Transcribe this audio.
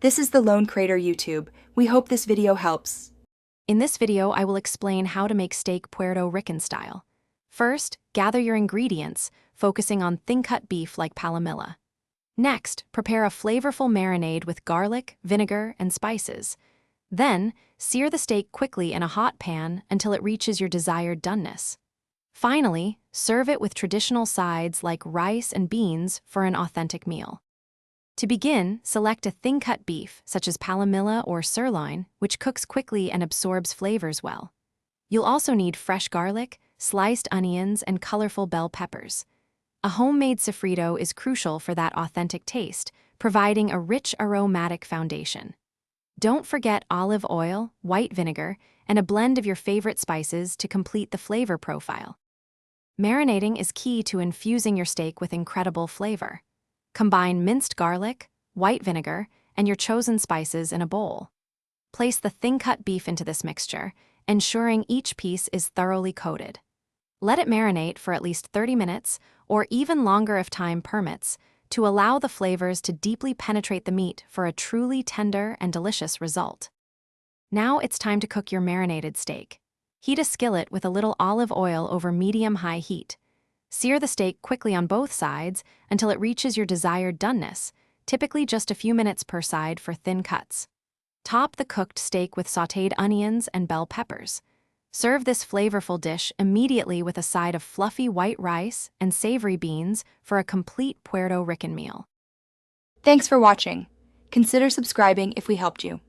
This is the Lone Crater YouTube. We hope this video helps. In this video, I will explain how to make steak Puerto Rican style. First, gather your ingredients, focusing on thin-cut beef like palomilla. Next, prepare a flavorful marinade with garlic, vinegar, and spices. Then, sear the steak quickly in a hot pan until it reaches your desired doneness. Finally, serve it with traditional sides like rice and beans for an authentic meal. To begin, select a thin-cut beef, such as palomilla or sirloin, which cooks quickly and absorbs flavors well. You'll also need fresh garlic, sliced onions, and colorful bell peppers. A homemade sofrito is crucial for that authentic taste, providing a rich aromatic foundation. Don't forget olive oil, white vinegar, and a blend of your favorite spices to complete the flavor profile. Marinating is key to infusing your steak with incredible flavor. Combine minced garlic, white vinegar, and your chosen spices in a bowl. Place the thin-cut beef into this mixture, ensuring each piece is thoroughly coated. Let it marinate for at least 30 minutes, or even longer if time permits, to allow the flavors to deeply penetrate the meat for a truly tender and delicious result. Now it's time to cook your marinated steak. Heat a skillet with a little olive oil over medium-high heat. Sear the steak quickly on both sides until it reaches your desired doneness, typically just a few minutes per side for thin cuts. Top the cooked steak with sautéed onions and bell peppers. Serve this flavorful dish immediately with a side of fluffy white rice and savory beans for a complete Puerto Rican meal. Thanks for watching. Consider subscribing if we helped you.